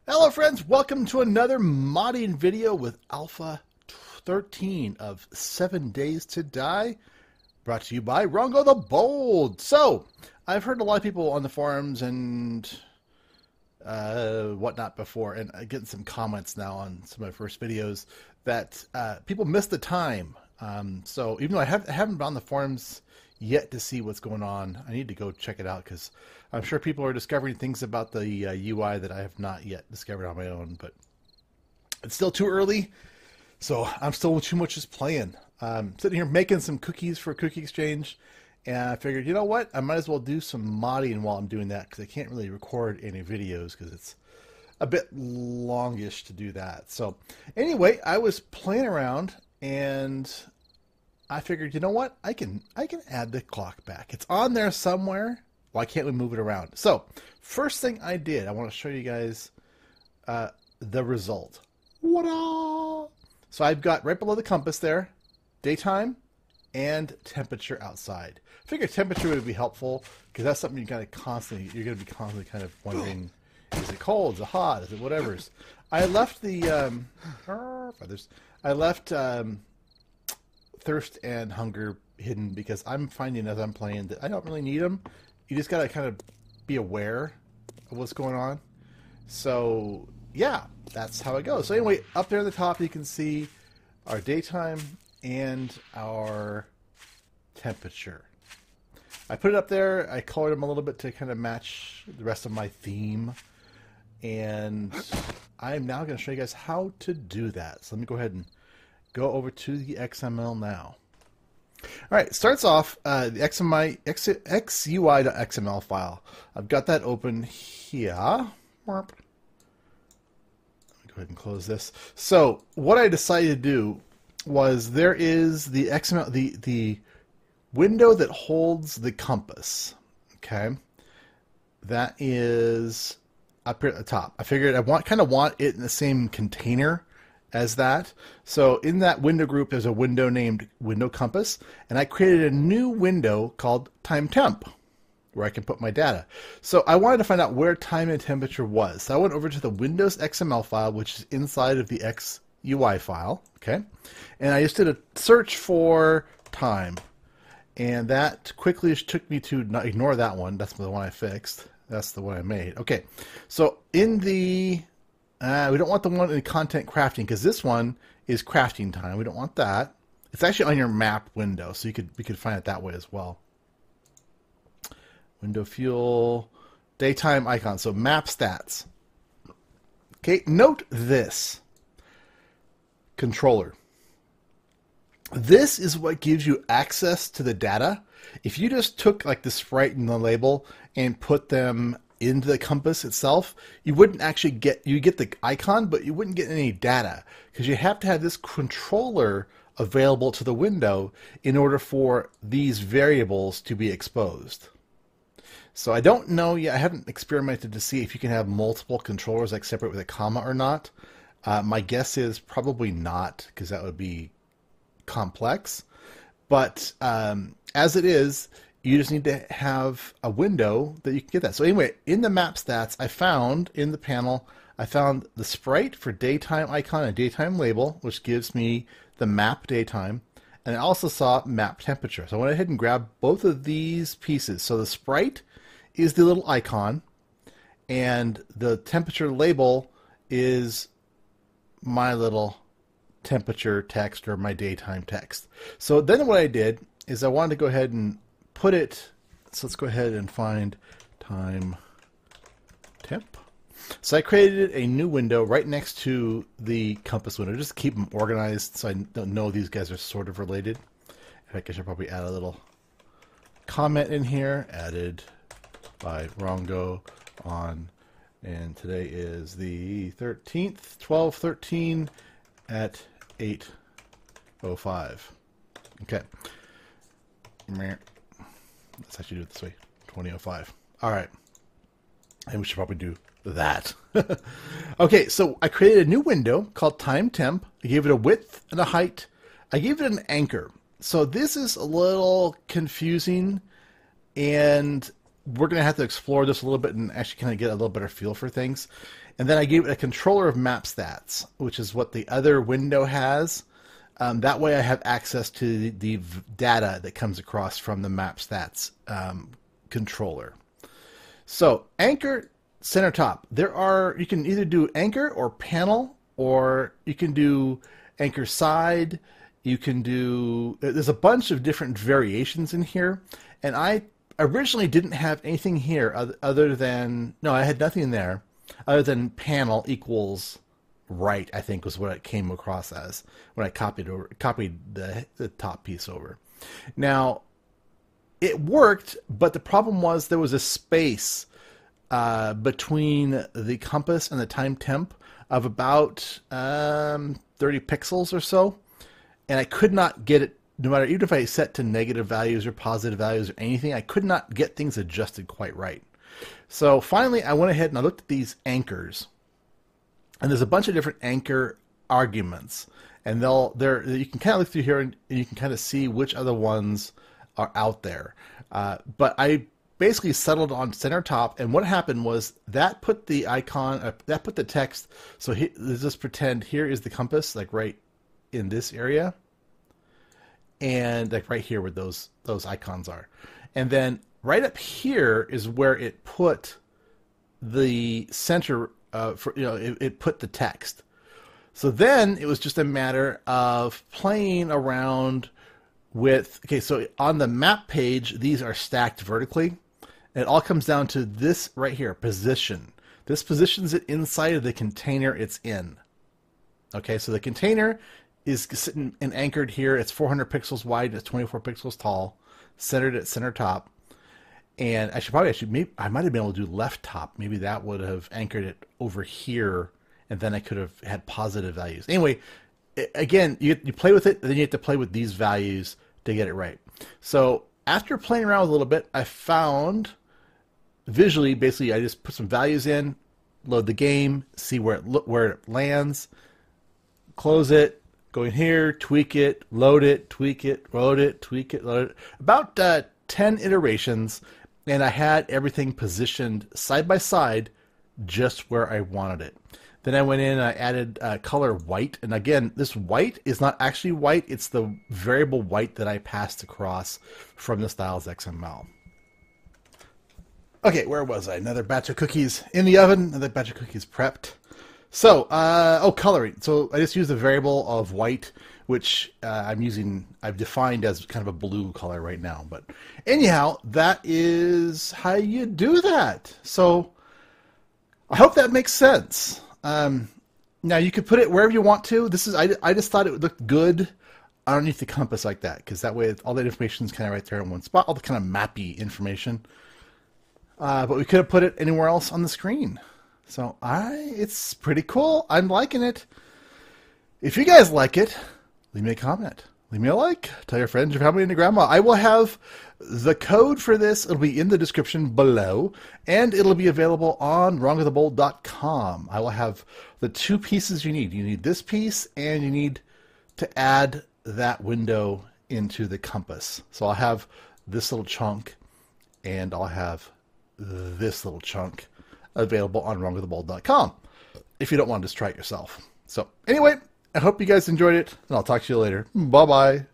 Hello friends, welcome to another modding video with Alpha 13 of 7 Days to Die, brought to you by RongoTheBold. So, I've heard a lot of people on the forums and whatnot before, and I'm getting some comments now on some of my first videos that people miss the time. So even though I haven't been on the forums yet to see what's going on, I need to go check it out because I'm sure people are discovering things about the UI that I have not yet discovered on my own. But it's still too early, so I'm still too much just playing. Sitting here making some cookies for Cookie Exchange, and I figured, you know what, I might as well do some modding while I'm doing that because I can't really record any videos because it's a bit longish to do that. So anyway, I was playing around and I figured, you know what, I can add the clock back. It's on there somewhere. Why can't we move it around? So first thing I did, I want to show you guys the result. What-a! So I've got right below the compass there, daytime and temperature outside. I figured temperature would be helpful because that's something you're going to be constantly kind of wondering, is it cold, is it hot, is it whatever's. I left the thirst and hunger hidden because I'm finding as I'm playing that I don't really need them. You just gotta kind of be aware of what's going on. So yeah, that's how it goes. So anyway, up there at the top you can see our daytime and our temperature. I put it up there, I colored them a little bit to kind of match the rest of my theme, and I'm now going to show you guys how to do that. So let me go ahead and go over to the XML now. All right, starts off the xui.xml file. I've got that open here. Let me go ahead and close this. So what I decided to do was there is the XML, the window that holds the compass. Okay, that is up here at the top. I figured I kind of want it in the same container as that. So in that window group, there's a window named Window Compass, and I created a new window called Time Temp, where I can put my data. So I wanted to find out where time and temperature was. So I went over to the Windows XML file, which is inside of the XUI file, okay? And I just did a search for time, and that quickly took me to, not ignore that one, that's the one I fixed. That's the one I made. Okay, so in the we don't want the one in content crafting because this one is crafting time. We don't want that. It's actually on your map window, so we could find it that way as well. Window fuel, daytime icon. So map stats. Okay, note this. Controller. This is what gives you access to the data. If you just took like the sprite and the label and put them into the compass itself, you wouldn't actually get the icon, but you wouldn't get any data because you have to have this controller available to the window in order for these variables to be exposed. So I don't know yet. I haven't experimented to see if you can have multiple controllers like separate with a comma or not. My guess is probably not because that would be complex. But as it is, you just need to have a window that you can get that. So anyway, in the map stats, I found in the panel, I found the sprite for daytime icon and daytime label, which gives me the map daytime. And I also saw map temperature. So I went ahead and grabbed both of these pieces. So the sprite is the little icon, and the temperature label is my little temperature text or my daytime text. So then what I did is I wanted to go ahead and put it, so let's go ahead and find time temp. So I created a new window right next to the compass window, just to keep them organized so I don't know these guys are sort of related. In fact, I should probably add a little comment in here, added by Rongo on, and today is the 13th, 12/13 at 8:05. Okay. Let's actually do it this way. 20:05. All right. And we should probably do that. Okay, so I created a new window called Time Temp. I gave it a width and a height. I gave it an anchor. So this is a little confusing, and we're going to have to explore this a little bit and actually kind of get a little better feel for things. And then I gave it a controller of map stats, which is what the other window has. That way I have access to the data that comes across from the map stats controller. So anchor, center top. You can either do anchor or panel, or you can do anchor side. You can do, there's a bunch of different variations in here. And I originally didn't have anything here other than, no, I had nothing there other than panel equals right, I think was what it came across as when I copied the top piece over. Now, it worked, but the problem was there was a space between the compass and the time temp of about 30 pixels or so, and I could not get it, no matter, even if I set to negative values or positive values or anything, I could not get things adjusted quite right. So finally, I went ahead and I looked at these anchors, and there's a bunch of different anchor arguments, and you can kind of look through here and you can kind of see which other ones are out there. But I basically settled on center top, and what happened was that put the icon, that put the text. So let's just pretend here is the compass, like right in this area, and like right here where those icons are, and then right up here is where it put the center it put the text. So then it was just a matter of playing around with, okay, so on the map page, these are stacked vertically. And it all comes down to this right here, position. This positions it inside of the container it's in. Okay, so the container is sitting and anchored here. It's 400 pixels wide. It's 24 pixels tall, centered at center top. And I might have been able to do left top. Maybe that would have anchored it over here, and then I could have had positive values. Anyway, again, you play with it, and then you have to play with these values to get it right. So after playing around with a little bit, I found visually, basically, I just put some values in, load the game, see where it lands, close it, go in here, tweak it, load it, tweak it, load it, tweak it, load it. About 10 iterations, and I had everything positioned side by side just where I wanted it. Then I went in and I added color white. And again, this white is not actually white. It's the variable white that I passed across from the styles XML. Okay, where was I? Another batch of cookies in the oven. Another batch of cookies prepped. So, coloring. So I just used a variable of white, which I've defined as kind of a blue color right now. But anyhow, that is how you do that. So I hope that makes sense. Now you could put it wherever you want to. I just thought it would look good underneath the compass like that, because that way all that information is kind of right there in one spot, all the kind of mappy information. But we could have put it anywhere else on the screen. So it's pretty cool. I'm liking it. If you guys like it, leave me a comment. Leave me a like. Tell your friends, your family, and your grandma. I will have the code for this. It'll be in the description below, and it'll be available on RongoTheBold.com. I will have the two pieces you need. You need this piece, and you need to add that window into the compass. So I'll have this little chunk, and I'll have this little chunk available on RongoTheBold.com if you don't want to just try it yourself. So anyway, I hope you guys enjoyed it, and I'll talk to you later. Bye-bye.